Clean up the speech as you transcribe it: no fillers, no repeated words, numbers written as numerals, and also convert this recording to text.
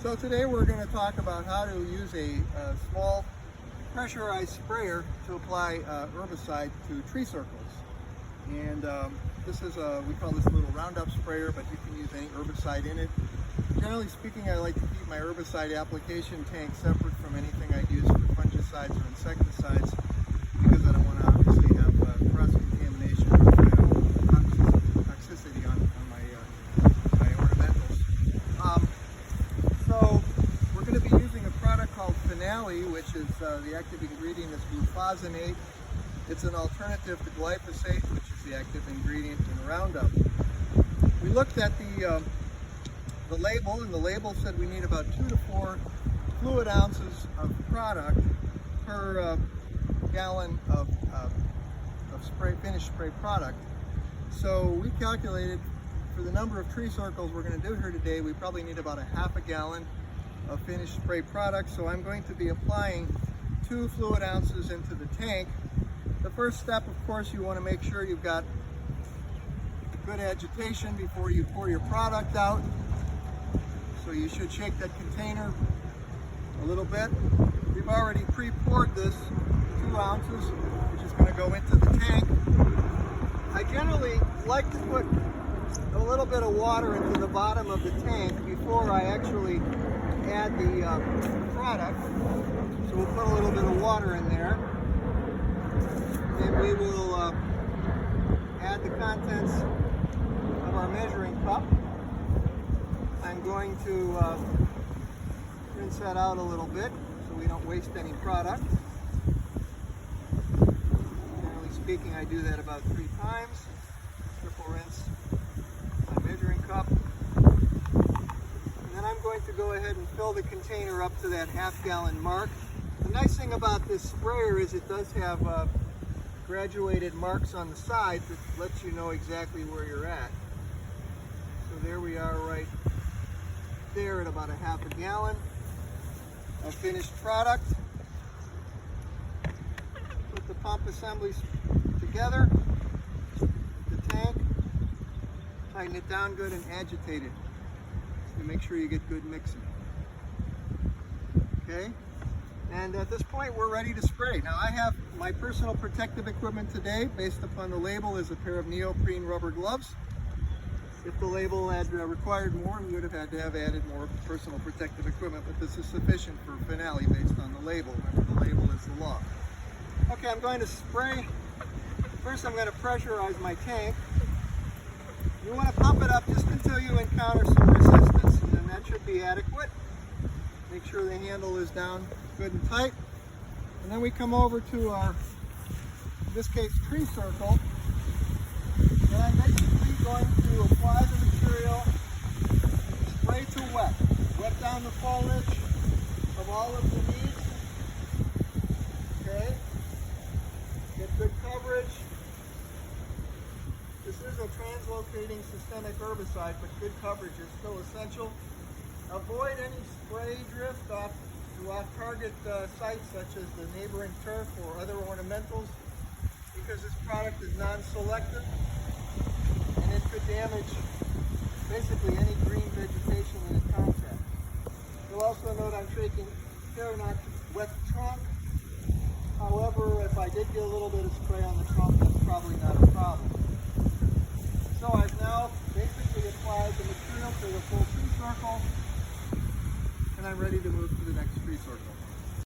So today we're going to talk about how to use a small pressurized sprayer to apply herbicide to tree circles. And this is we call this a little Roundup sprayer, but you can use any herbicide in it. Generally speaking, I like to keep my herbicide application tank separate from anything I use for fungicides or insecticides, because I don't want to obviously have cross-contamination or toxicity on my ornamentals. So we're going to be using a product called Finale, which is the active ingredient is glufosinate. It's an alternative to glyphosate, which is the active ingredient in Roundup. We looked at the label, and the label said we need about 2 to 4 fluid ounces of product per gallon of finished spray product. So we calculated for the number of tree circles we're going to do here today, we probably need about a half a gallon of finished spray product. So I'm going to be applying 2 fluid ounces into the tank. The first step, of course, you want to make sure you've got good agitation before you pour your product out. So you should shake that container a little bit. We've already pre-poured this 2 ounces, which is going to go into the tank. I generally like to put a little bit of water into the bottom of the tank before I actually add the product. So we'll put a little bit of water in there. Then we will add the contents of our measuring cup. I'm going to rinse that out a little bit so we don't waste any product. Generally speaking, I do that about 3 times. Triple rinse my measuring cup. And then I'm going to go ahead and fill the container up to that half-gallon mark. The nice thing about this sprayer is it does have graduated marks on the sides that lets you know exactly where you're at. So there we are right there at about a half a gallon of finished product. Put the pump assemblies together, the tank, tighten it down good and agitate it to make sure you get good mixing. Okay, and at this point we're ready to spray. Now I have my personal protective equipment today. Based upon the label is a pair of neoprene rubber gloves. If the label had required more, we would have had to have added more personal protective equipment, but this is sufficient for Finale based on the label. Remember, the label is the law. Okay, I'm going to spray. First, I'm going to pressurize my tank. You want to pump it up just until you encounter some resistance, and then that should be adequate. Make sure the handle is down good and tight. And then we come over to our, in this case, tree circle. And I'm basically going to apply the material, spray to wet. Wet down the foliage of all of the leaves. Okay? Get good coverage. This is a translocating systemic herbicide, but good coverage is still essential. Avoid any spray drift to off-target sites such as the neighboring turf or other ornamentals, because this product is non-selective and it could damage basically any green vegetation in its contact. You'll also note I'm taking care not to wet the trunk. However, if I did get a little bit of spray on the trunk, that's probably not a problem. So I've now basically applied the material to the full tree circle, and I'm ready to move to the next